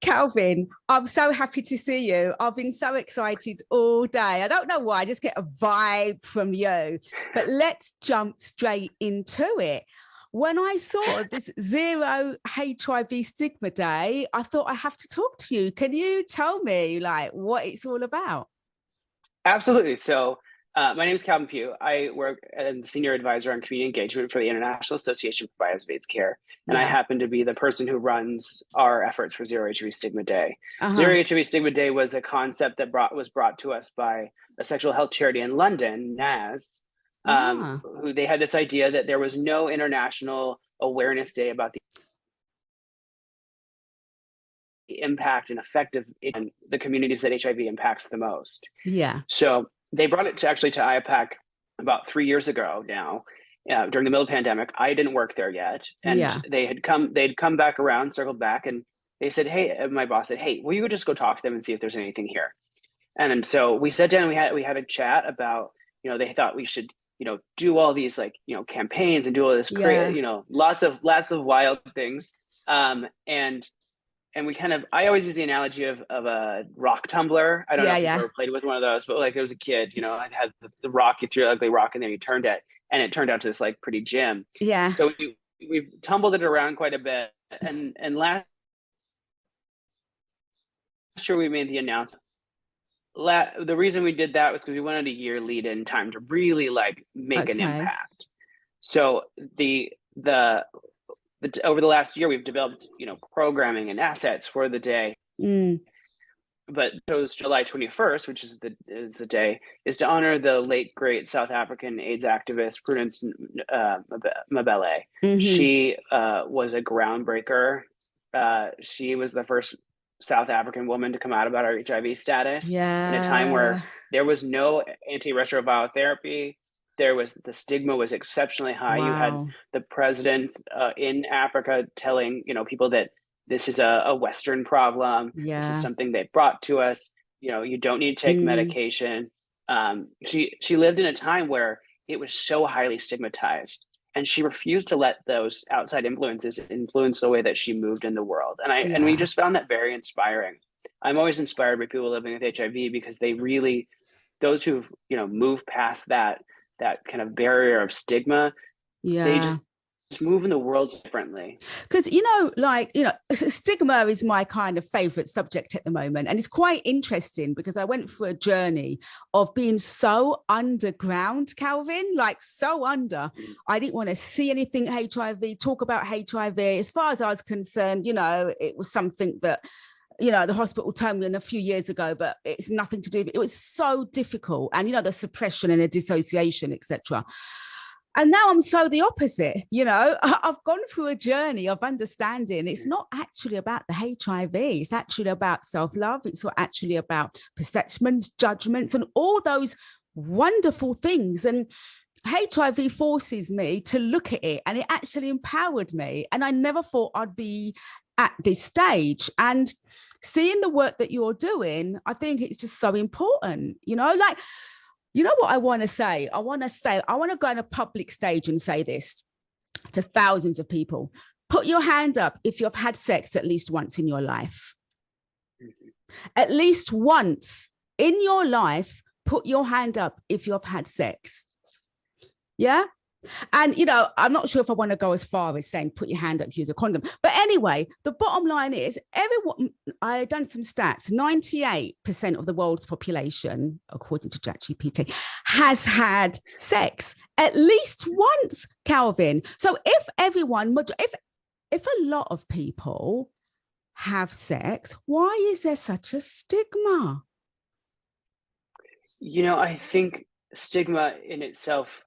Kalvin, I'm so happy to see you. I've been so excited all day. I don't know why, I just get a vibe from you. But let's jump straight into it. When I saw this Zero HIV Stigma Day, I thought I have to talk to you. Can you tell me like what it's all about? Absolutely. So, my name is Calvin Pugh. I work as the senior advisor on community engagement for the International Association for Providers of AIDS Care, and I Yeah. happen to be the person who runs our efforts for Zero HIV Stigma Day. Uh-huh. Zero HIV Stigma Day was a concept that was brought to us by a sexual health charity in London, NAS, Ah. who they had this idea that there was no international awareness day about the impact and effect of it in the communities that HIV impacts the most. Yeah. So they brought it to IAPAC about 3 years ago now, during the middle of the pandemic. I didn't work there yet. And Yeah. they'd come back around, circled back, and they said, hey, my boss said, hey, will you just go talk to them and see if there's anything here? And so we sat down, and we had a chat about, they thought we should, do all these campaigns and do all this Yeah. lots of wild things. And we I always use the analogy of a rock tumbler. I don't know Yeah. if you've Yeah. ever played with one of those, but like, as a kid, I had the rock, you threw an ugly rock, and then you turned it, and it turned out to this like pretty gym. Yeah. So we've tumbled it around quite a bit. And last year we made the announcement. The reason we did that was because we wanted a year lead in time to really like make an Okay. impact. So over the last year, we've developed, programming and assets for the day. Mm. But chose July 21st, which is the day, is to honor the late great South African AIDS activist Prudence Mabele. Mm-hmm. She was a groundbreaker. She was the first South African woman to come out about her HIV status in a time Yeah. where there was no antiretroviral therapy. The stigma was exceptionally high. You had Wow. the president in Africa telling people that this is a Western problem. This is Yeah. something they brought to us. You don't need to take Mm. medication. She lived in a time where it was so highly stigmatized, and she refused to let those outside influences influence the way that she moved in the world. And we Yeah. just found that very inspiring. I'm always inspired by people living with HIV because those who've moved past that kind of barrier of stigma, they Yeah. just move in the world differently. Because, stigma is my kind of favorite subject at the moment. And it's quite interesting because I went through a journey of being so underground, Kalvin, like so under. I didn't want to see anything HIV, talk about HIV. As far as I was concerned, it was something that the hospital told me a few years ago, but it's nothing to do. It was so difficult. And, the suppression and the dissociation, etc. And now I'm so the opposite. I've gone through a journey of understanding it's not actually about the HIV. It's actually about self-love. It's actually about perceptions, judgments, and all those wonderful things. And HIV forces me to look at it, and it actually empowered me. And I never thought I'd be at this stage. And seeing the work that you're doing, I think it's just so important, what I want to say? I want to go on a public stage and say this to thousands of people. Put your hand up if you've had sex at least once in your life. At least once in your life, put your hand up if you've had sex. Yeah? And, I'm not sure if I want to go as far as saying put your hand up, use a condom. But anyway, the bottom line is I done some stats. 98% of the world's population, according to ChatGPT, has had sex at least once, Kalvin. So if a lot of people have sex, why is there such a stigma? I think stigma in itself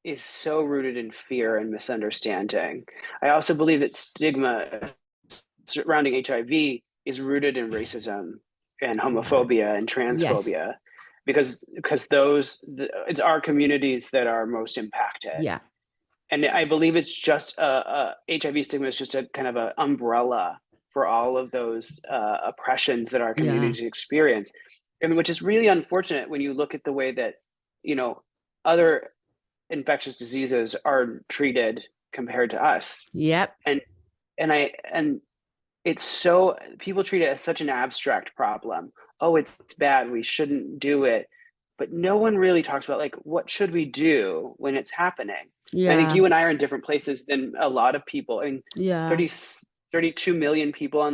is so rooted in fear and misunderstanding. I also believe that stigma surrounding HIV is rooted in racism and homophobia and Yes. transphobia, because it's our communities that are most impacted. Yeah. And I believe it's just HIV stigma is just a kind of an umbrella for all of those oppressions that our communities experience, and which is really unfortunate when you look at the way that other infectious diseases are treated compared to us. Yep. And people treat it as such an abstract problem. Oh, it's bad, we shouldn't do it. But no one really talks about like, what should we do when it's happening? I think you and I are in different places than a lot of people. I mean, 32 million people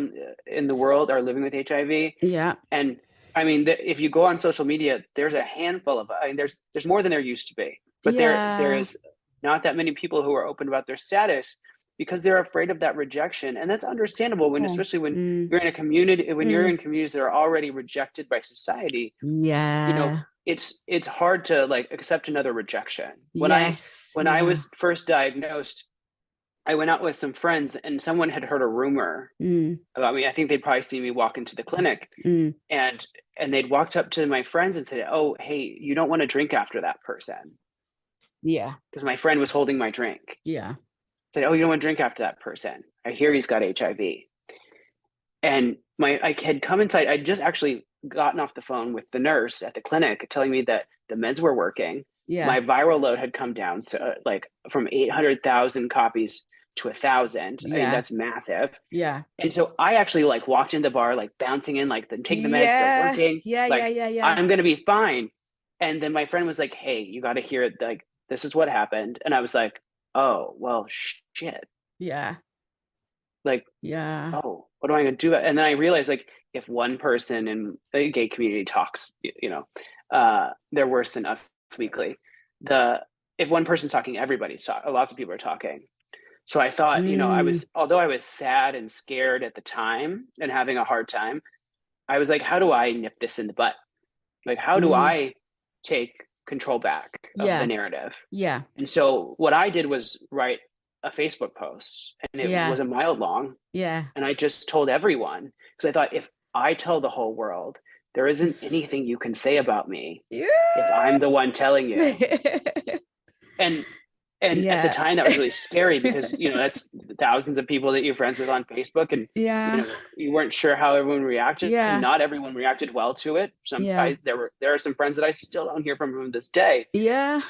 in the world are living with HIV. Yeah. And I mean, if you go on social media, there's a handful of, I mean, there's more than there used to be, but there is not that many people who are open about their status because they're afraid of that rejection. And that's understandable when, especially when you're in a community, when you're in communities that are already rejected by society, you know, it's hard to like accept another rejection. When I was first diagnosed, I went out with some friends and someone had heard a rumor about me. I think they'd probably seen me walk into the clinic and they'd walked up to my friends and said, oh, hey, you don't want to drink after that person. Yeah. Because my friend was holding my drink. Yeah. Said, oh, you don't want to drink after that person. I hear he's got HIV. And I had come inside. I'd just actually gotten off the phone with the nurse at the clinic telling me that the meds were working. Yeah. My viral load had come down to like from 800,000 copies to 1,000. Yeah. I mean, that's massive. Yeah. And so I actually like walked in the bar, like bouncing in, like taking the meds, they're working. Yeah. Like, I'm going to be fine. And then my friend was like, hey, you got to hear it. Like, this is what happened. And I was like, oh, well, shit. Yeah. Like, yeah. Oh, what am I going to do? And then I realized like, if one person in the gay community talks, you know, they're worse than us weekly. If one person's talking, everybody's talking. Lots of people are talking. So I thought, you know, although I was sad and scared at the time and having a hard time, I was like, how do I nip this in the butt? Like, how do I take control back of the narrative? Yeah. And so what I did was write a Facebook post, and it was a mile long. Yeah. And I just told everyone, because I thought, if I tell the whole world, there isn't anything you can say about me if I'm the one telling you. And at the time that was really scary because, you know, that's thousands of people that you're friends with on Facebook, and you know, you weren't sure how everyone reacted. Yeah. Not everyone reacted well to it. There are some friends that I still don't hear from this day. Yeah.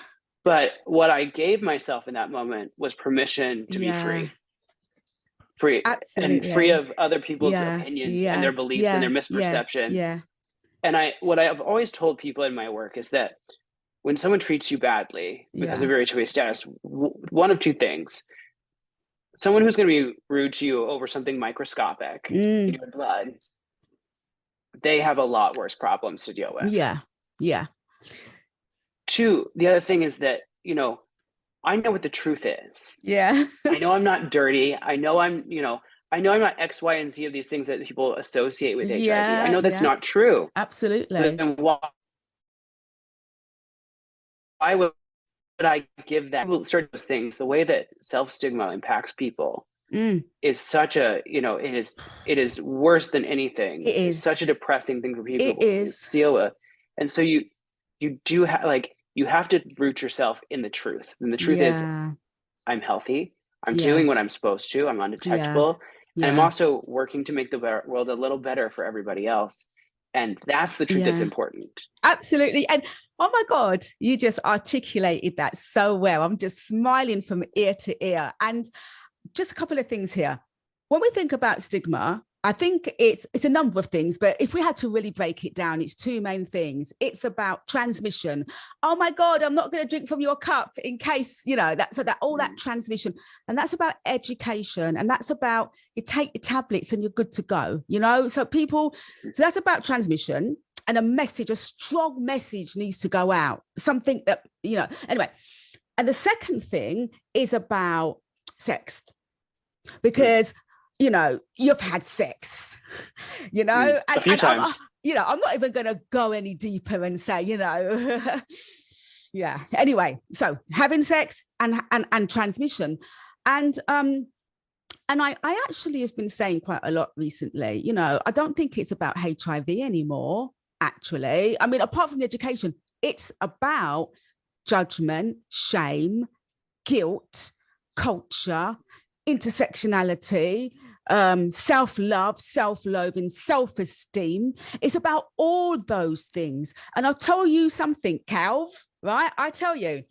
But what I gave myself in that moment was permission to be free. Absolutely. And free of other people's opinions and their beliefs and their misperceptions. Yeah. And what I've always told people in my work is that when someone treats you badly because of your HIV status, one of two things: someone who's going to be rude to you over something microscopic in your blood, they have a lot worse problems to deal with. Yeah. Yeah. Two, the other thing is that, you know, I know what the truth is. Yeah. I know I'm not dirty. I know I'm not X, Y, and Z of these things that people associate with HIV. I know that's not true. Absolutely. Then why would I give that? People start those things. The way that self-stigma impacts people is such a, you know, it is worse than anything. It is. It's such a depressing thing for people to deal with. And so you do have, like, you have to root yourself in the truth. And the truth is, I'm healthy. I'm doing what I'm supposed to. I'm undetectable. And I'm also working to make the world a little better for everybody else. And that's the truth that's important. Absolutely. And oh my God, you just articulated that so well. I'm just smiling from ear to ear. And just a couple of things here. When we think about stigma, I think it's a number of things, but if we had to really break it down, it's two main things. It's about transmission. Oh my God, I'm not going to drink from your cup in case, you know, all that transmission. And that's about education. And that's about, you take your tablets and you're good to go, you know? So that's about transmission, and a strong message needs to go out. Something that, you know, anyway. And the second thing is about sex, because you know, you've had sex, you know, a few times. I'm not even going to go any deeper and say, you know, yeah. Anyway, so having sex and transmission, and I actually have been saying quite a lot recently. You know, I don't think it's about HIV anymore. Actually, I mean, apart from the education, it's about judgment, shame, guilt, culture, intersectionality, self-love, self-loathing, self-esteem. It's about all those things. And I'll tell you something, Kalv, right? I tell you,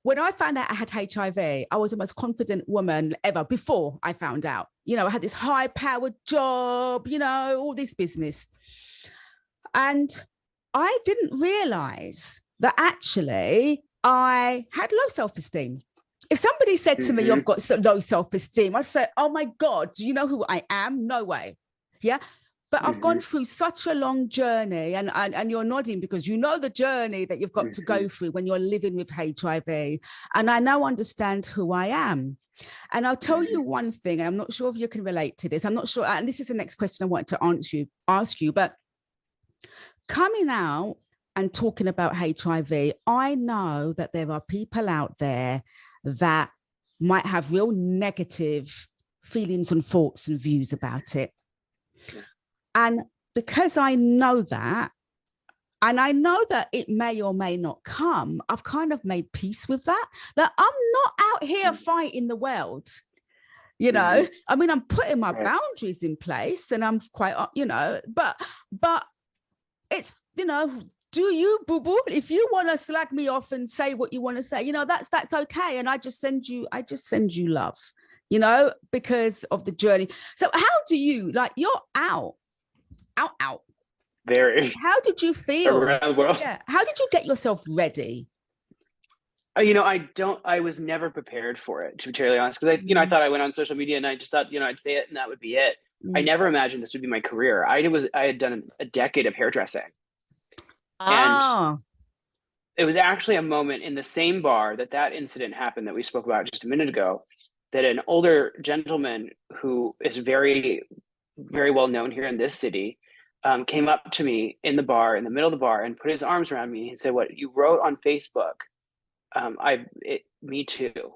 when I found out I had HIV, I was the most confident woman ever before I found out. You know, I had this high-powered job, you know, all this business. And I didn't realize that actually I had low self-esteem. If somebody said to me, you've got low self-esteem, I'd say, oh my God, do you know who I am? No way. Yeah. But I've gone through such a long journey, and you're nodding because you know the journey that you've got to go through when you're living with HIV. And I now understand who I am. And I'll tell you one thing, and I'm not sure if you can relate to this. I'm not sure. And this is the next question I wanted to ask you. But coming out and talking about HIV, I know that there are people out there that might have real negative feelings and thoughts and views about it. And because I know that, and I know that it may or may not come, I've kind of made peace with that. Like, I'm not out here fighting the world, you know. I mean, I'm putting my boundaries in place, and I'm quite, you know, but it's, you know, do you, boo-boo? If you want to slag me off and say what you want to say, you know, that's okay. And I just send you love, you know, because of the journey. So how do you, like, you're out. Very. How did you feel? Around the world. Yeah. How did you get yourself ready? You know, I was never prepared for it, to be totally honest. Because I thought I went on social media and I just thought, you know, I'd say it and that would be it. I never imagined this would be my career. I had done a decade of hairdressing. And it was actually a moment in the same bar that incident happened that we spoke about just a minute ago, that an older gentleman who is very, very well known here in this city came up to me in the bar, in the middle of the bar, and put his arms around me and said, "What you wrote on Facebook, me too."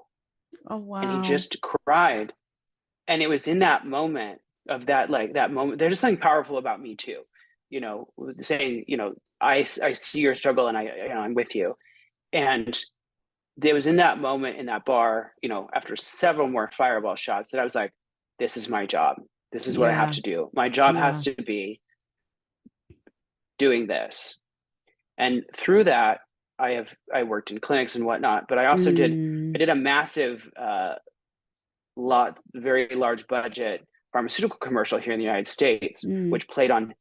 Oh, wow. And he just cried. And it was in that moment of that moment, there's something powerful about Me Too, you know, saying, you know, I see your struggle and I'm with you. And it was in that moment in that bar, you know, after several more fireball shots, that I was like, this is my job. This is what I have to do. My job has to be doing this. And through that, I worked in clinics and whatnot, but I also did a massive, very large budget pharmaceutical commercial here in the United States, which played on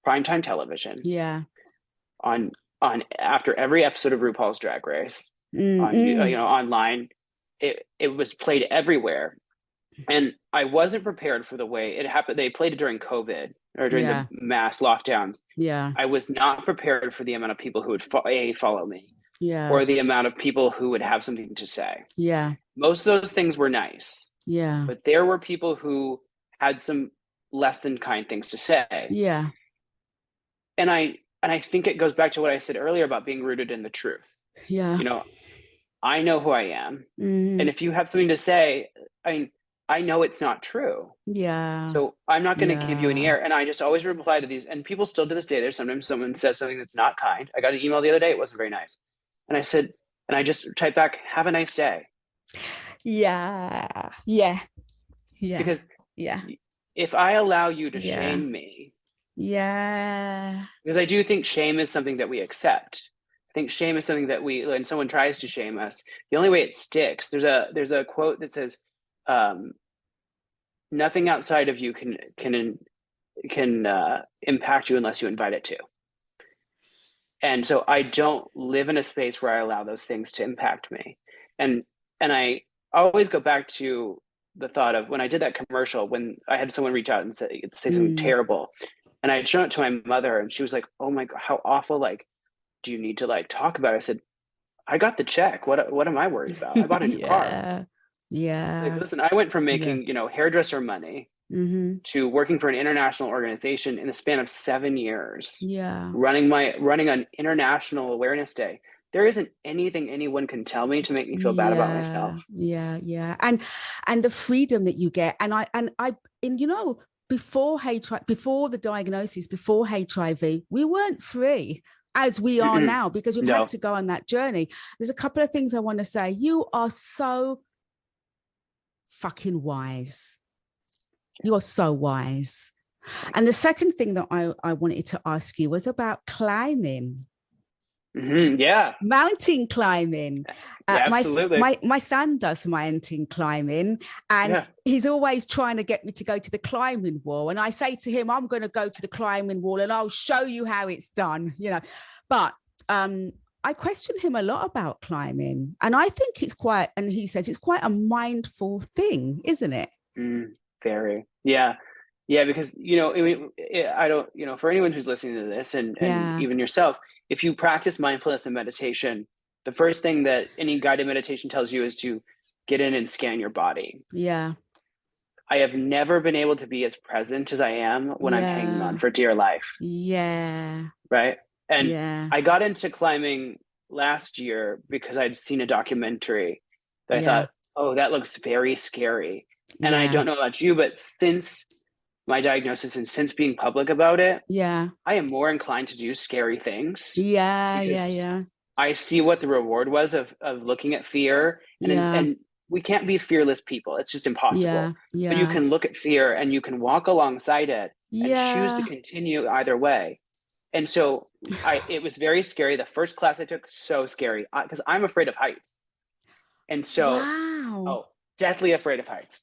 primetime television. Yeah. On after every episode of RuPaul's Drag Race, you know, online, it was played everywhere. And I wasn't prepared for the way it happened. They played it during COVID or during the mass lockdowns. Yeah. I was not prepared for the amount of people who would follow me. Yeah. Or the amount of people who would have something to say. Yeah. Most of those things were nice. Yeah. But there were people who had some less than kind things to say. Yeah. And I think it goes back to what I said earlier about being rooted in the truth. Yeah. You know, I know who I am. And if you have something to say, I mean, I know it's not true. Yeah. So I'm not going to give you any air. And I just always reply to these. And people still to this day, there's sometimes someone says something that's not kind. I got an email the other day. It wasn't very nice. And I said, and I just typed back, have a nice day. Yeah. Yeah. Yeah. Because if I allow you to shame me. Yeah. Because I do think shame is something that we accept. I think shame is something that when someone tries to shame us, the only way it sticks, there's a quote that says, nothing outside of you can impact you unless you invite it to. And so I don't live in a space where I allow those things to impact me. And I always go back to the thought of when I did that commercial, when I had someone reach out and say something terrible, and I had shown it to my mother, and she was like, "Oh my God, how awful! Like, do you need to like talk about it?" I said, "I got the check. What am I worried about? I bought a new car." Yeah. Like, listen, I went from making, you know, hairdresser money to working for an international organization in the span of 7 years. Yeah. Running an international awareness day. There isn't anything anyone can tell me to make me feel bad about myself. Yeah. Yeah. And the freedom that you get. And you know, before the diagnosis, before HIV, we weren't free as we are now, because we've had to go on that journey. There's a couple of things I want to say. You are so fucking wise. You're so wise. And the second thing that I wanted to ask you was about climbing. Yeah. Mountain climbing. Yeah, My, absolutely. my son does mountain climbing, and Yeah. he's always trying to get me to go to the climbing wall. And I say to him, I'm going to go to the climbing wall and I'll show you how it's done, you know. But I question him a lot about climbing. And I think it's quite, and he says it's quite a mindful thing, isn't it? Very. Yeah. Yeah, because I don't, for anyone who's listening to this, and Yeah. even yourself, if you practice mindfulness and meditation, the first thing that any guided meditation tells you is to get in and scan your body. Yeah. I have never been able to be as present as I am when I'm hanging on Yeah. for dear life. Yeah. Right. And Yeah. I got into climbing last year because I'd seen a documentary that I Yeah. thought, oh, that looks very scary. And I Yeah. don't know about you, but since my diagnosis and since being public about it, Yeah. I am more inclined to do scary things Yeah. Yeah. because Yeah. I see what the reward was of looking at fear, Yeah. and we can't be fearless people. It's just impossible. Yeah. But you Yeah. can look at fear and you can walk alongside it and choose to Yeah. continue either way. And so it was very scary. The first class I took, so scary because I'm afraid of heights. And so, Wow. oh, deathly afraid of heights.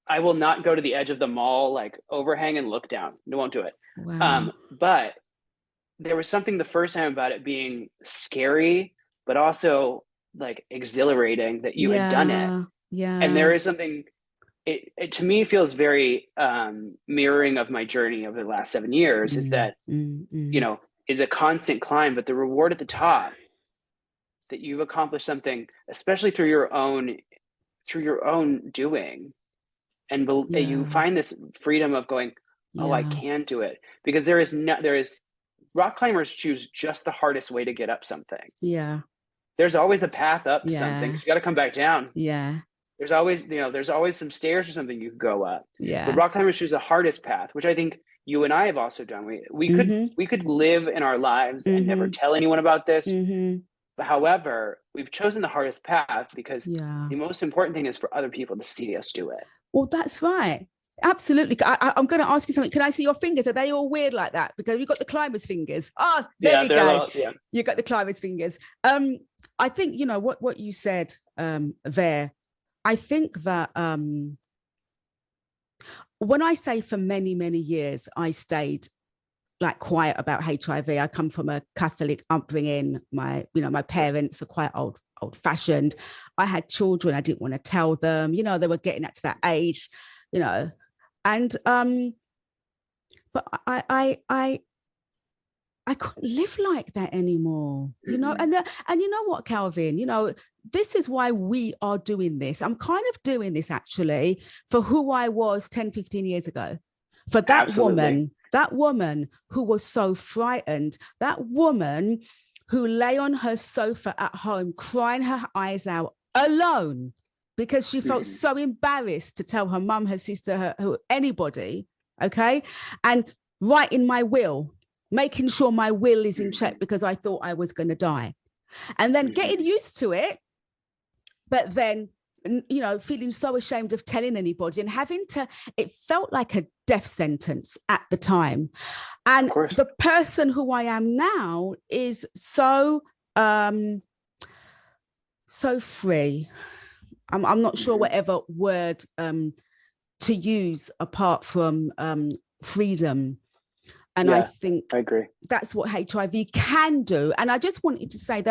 I will not go to the edge of the mall, like overhang and look down. I won't do it. Wow. But there was something the first time about it being scary, but also like exhilarating that you had done it. Yeah. And there is something, it to me feels very mirroring of my journey over the last 7 years, is that, it's a constant climb, but the reward at the top, that you've accomplished something, especially through your own doing. And you find this freedom of going, oh, I can do it. Because there is rock climbers choose just the hardest way to get up something. Yeah. There's always a path up something. You got to come back down. Yeah. There's always some stairs or something you could go up. Yeah. But rock climbers choose the hardest path, which I think you and I have also done. We could live in our lives and never tell anyone about this. But however, we've chosen the hardest path because the most important thing is for other people to see us do it. Well, that's right. Absolutely. I'm going to ask you something. Can I see your fingers? Are they all weird like that? Because you've got the climber's fingers. Oh, there we go. You got the climber's fingers. I think, what you said there, I think that when I say for many, many years, I stayed like quiet about HIV. I come from a Catholic upbringing. My parents are quite old-fashioned. I had children. I didn't want to tell them. They were getting to that age. And but I couldn't live like that anymore. And you know what, Kalvin? This is why we are doing this. I'm kind of doing this actually for who I was 10, 15 years ago. For that woman who was so frightened, that woman who lay on her sofa at home crying her eyes out alone because she felt so embarrassed to tell her mum, her sister, anybody, okay? And writing my will, making sure my will is in check because I thought I was going to die. And then getting used to it, but then feeling so ashamed of telling anybody and it felt like a death sentence at the time. And the person who I am now is so free. I'm not sure whatever word to use apart from freedom. And I think I agree. That's what HIV can do. And I just wanted to say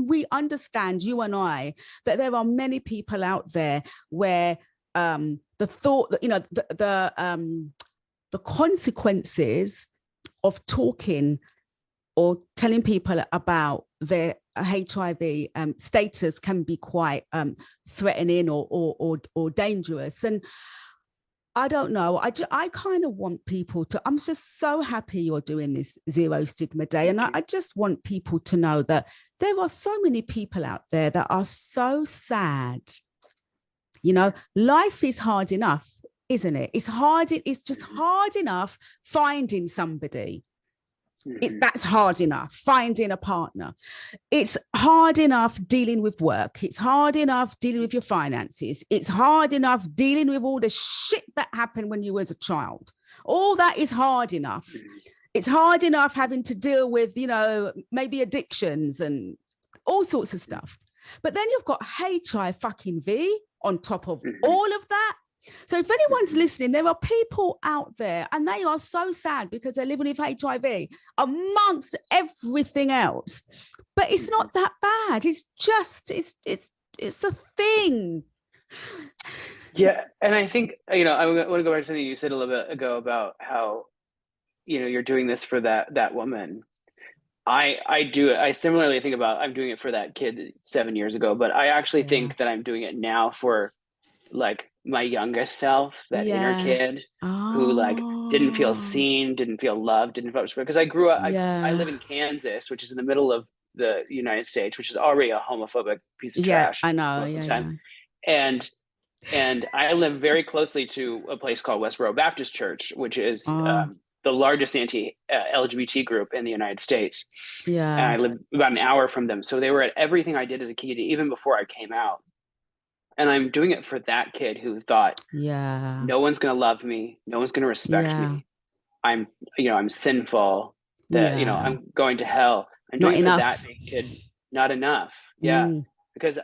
we understand, you and I, that there are many people out there where the thought that, the consequences of talking or telling people about their HIV status can be quite threatening or dangerous. And I don't know. I kind of want people to, I'm just so happy you're doing this Zero Stigma Day. And I just want people to know that there are so many people out there that are so sad. Life is hard enough, isn't it? It's just hard enough finding somebody. That's hard enough. Finding a partner. It's hard enough dealing with work. It's hard enough dealing with your finances. It's hard enough dealing with all the shit that happened when you was a child. All that is hard enough. it's hard enough having to deal with, maybe addictions and all sorts of stuff. But then you've got HIV fucking V on top of all of that. So if anyone's listening, there are people out there and they are so sad because they're living with HIV amongst everything else. But it's not that bad. It's just, it's a thing. Yeah. And I think, I want to go back to something you said a little bit ago about how, you're doing this for that woman. I do it. I similarly think about, I'm doing it for that kid 7 years ago, but I actually think that I'm doing it now for like my youngest self, that inner kid who like didn't feel seen, didn't feel loved, didn't feel respected. Because I grew up, I live in Kansas, which is in the middle of the United States, which is already a homophobic piece of trash. I know. Most of the time. And I live very closely to a place called Westboro Baptist Church, which is the largest anti-LGBT group in the United States. Yeah. And I live about an hour from them. So they were at everything I did as a kid, even before I came out. And I'm doing it for that kid who thought, no one's going to love me. No one's going to respect me. I'm sinful, that, I'm going to hell. I'm doing it for that kid. Not enough. Yeah. Because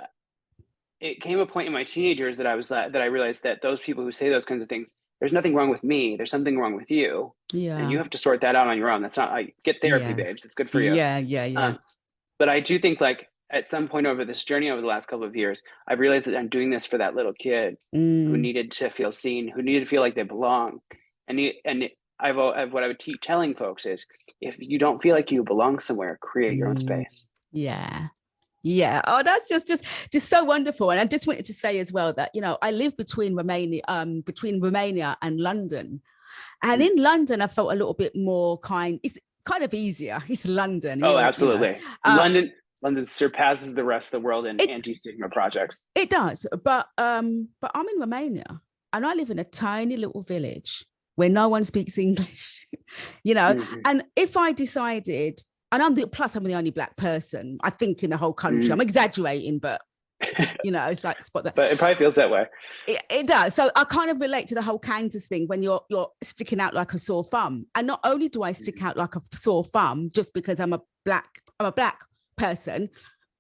it came a point in my teenage years that I realized that those people who say those kinds of things, there's nothing wrong with me. There's something wrong with you. Yeah. And you have to sort that out on your own. That's not like, get therapy, babes. It's good for you. Yeah. But I do think like at some point over this journey over the last couple of years, I've realized that I'm doing this for that little kid who needed to feel seen, who needed to feel like they belong. And what I would keep telling folks is, if you don't feel like you belong somewhere, create your own space. Yeah. Yeah. Oh, that's just so wonderful. And I just wanted to say as well that, I live between Romania and London. And in London, I felt a little bit more it's kind of easier. It's London. Oh, absolutely. London surpasses the rest of the world in anti-stigma projects. It does. But I'm in Romania and I live in a tiny little village where no one speaks English, and if I decided, and I'm the only Black person, I think, in the whole country. I'm exaggerating, but it's like spot that. But it probably feels that way. It does. So I kind of relate to the whole Kansas thing when you're sticking out like a sore thumb. And not only do I stick out like a sore thumb just because I'm a black person,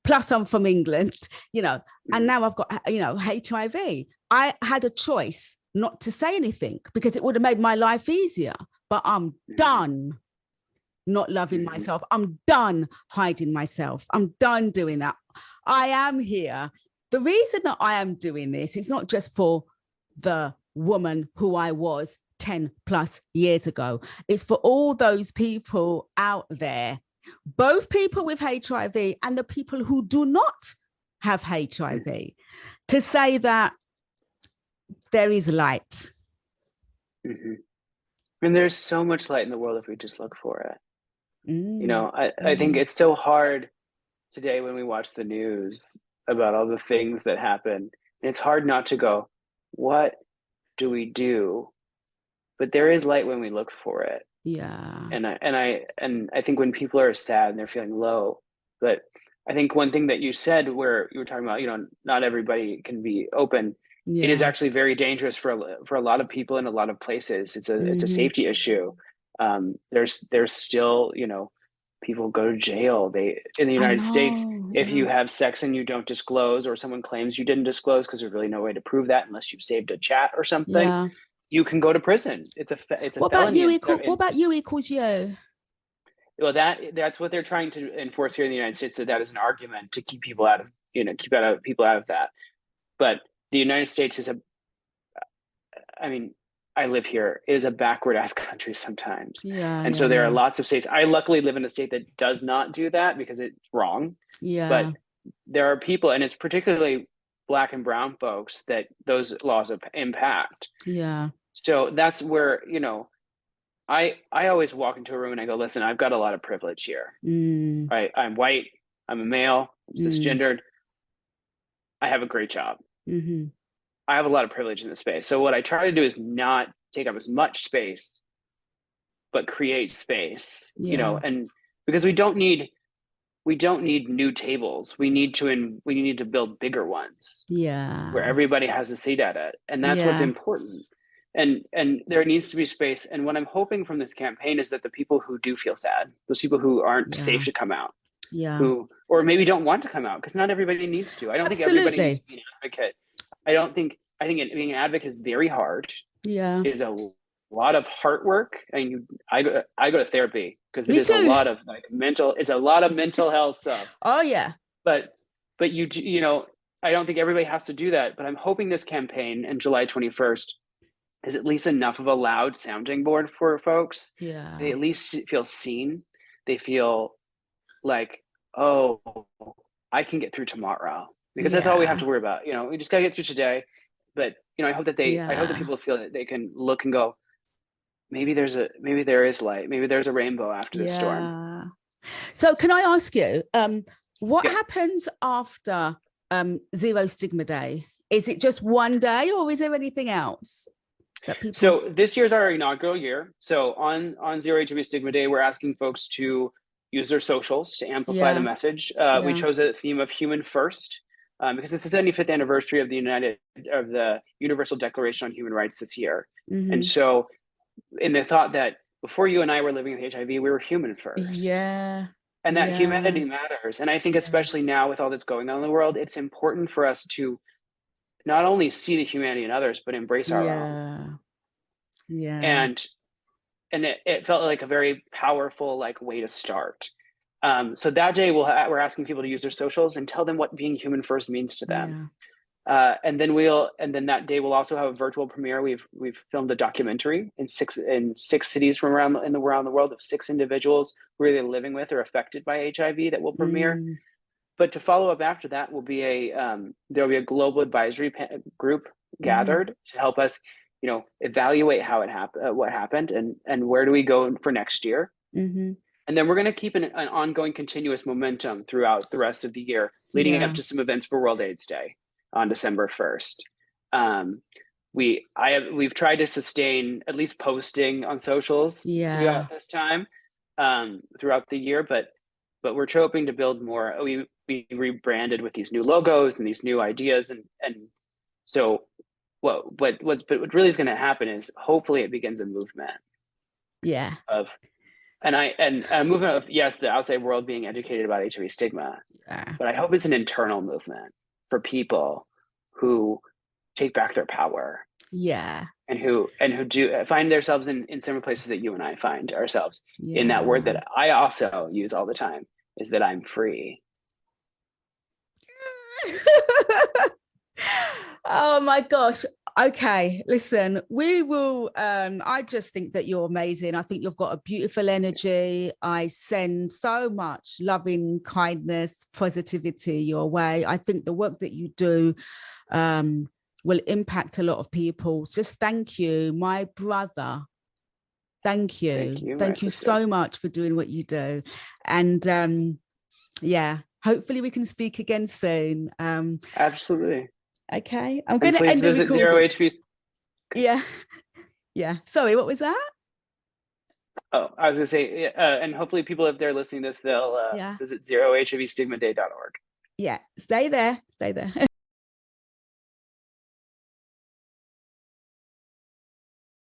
plus I'm from England, and now I've got HIV. I had a choice not to say anything because it would have made my life easier. But I'm done not loving myself. I'm done hiding myself. I'm done doing that. I am here. The reason that I am doing this is not just for the woman who I was 10 plus years ago. It's for all those people out there, both people with HIV and the people who do not have HIV, to say that there is light. And there's so much light in the world if we just look for it. I think it's so hard today when we watch the news about all the things that happen. And it's hard not to go, what do we do? But there is light when we look for it. Yeah. And I think when people are sad and they're feeling low, but I think one thing that you said where you were talking about, not everybody can be open. It is actually very dangerous for a lot of people in a lot of places. It's a safety issue. There's still, people go to jail. In the United States, if you have sex and you don't disclose, or someone claims you didn't disclose because there's really no way to prove that unless you've saved a chat or something, you can go to prison. It's a what felony. What about you equals you? Well, that's what they're trying to enforce here in the United States. That is an argument to keep people out of people out of that. But the United States is I live here. It is a backward ass country sometimes. And so there are lots of states. I luckily live in a state that does not do that because it's wrong. But there are people, and it's particularly Black and brown folks, that those laws impact. So that's where, I always walk into a room and I go, listen, I've got a lot of privilege here. Right? I'm white, I'm a male, I'm cisgendered. I have a great job. I have a lot of privilege in this space. So what I try to do is not take up as much space, but create space, and because we don't need new tables. We need to build bigger ones. Where everybody has a seat at it. And that's what's important. and there needs to be space. And what I'm hoping from this campaign is that the people who do feel sad, those people who aren't safe to come out, who, or maybe don't want to come out, because not everybody needs to. I don't think everybody needs to be an advocate. I think being an advocate is very hard. It is a lot of heart work. And I go to therapy because it is a lot of mental health stuff. Oh yeah. But you know, I don't think everybody has to do that. But I'm hoping this campaign in July 21st is at least enough of a loud sounding board for folks. Yeah. They at least feel seen. They feel like, oh, I can get through tomorrow, because that's all we have to worry about. You know, we just gotta get through today. But you know, I hope that I hope that people feel that they can look and go, maybe there is light. Maybe there's a rainbow after the storm. So can I ask you, what happens after Zero Stigma Day? Is it just one day, or is there anything else? So this year's our inaugural year. So on Zero HIV Stigma Day, we're asking folks to use their socials to amplify the message. We chose a theme of human first, because it's the 75th anniversary of the Universal Declaration on Human Rights this year. And so in the thought that before you and I were living with HIV, we were human first. And that humanity matters. And I think especially now with all that's going on in the world, it's important for us to not only see the humanity in others, but embrace our own. And it felt like a very powerful way to start. So that day we're asking people to use their socials and tell them what being human first means to them. And then that day we'll also have a virtual premiere. We've filmed a documentary in six cities around the world of 6 individuals who are living with or affected by HIV that will premiere. But to follow up after that will be there'll be a global advisory group gathered to help us, you know, evaluate how it happened, what happened, and where do we go for next year. And then we're going to keep an ongoing continuous momentum throughout the rest of the year, leading up to some events for World AIDS Day on December 1st. We've tried to sustain at least posting on socials throughout this time, throughout the year, but we're hoping to build more. We rebranded with these new logos and these new ideas, and so what really is going to happen is hopefully it begins a movement. A movement of the outside world being educated about HIV stigma, but I hope it's an internal movement for people who take back their power, and who do find themselves in similar places that you and I find ourselves in. That word that I also use all the time is that I'm free. Oh my gosh. Okay, listen, we will I just think that you're amazing. I think you've got a beautiful energy. I send so much loving kindness, positivity your way. I think the work that you do will impact a lot of people. Just thank you, my brother. Thank you so much for doing what you do. And hopefully we can speak again soon. Absolutely. Okay, I'm going to end visit the Zero HIV. Yeah. Sorry, what was that? Oh, I was going to say, and hopefully people, if they're listening to this, they'll visit zerohivstigmaday.org. Yeah, stay there.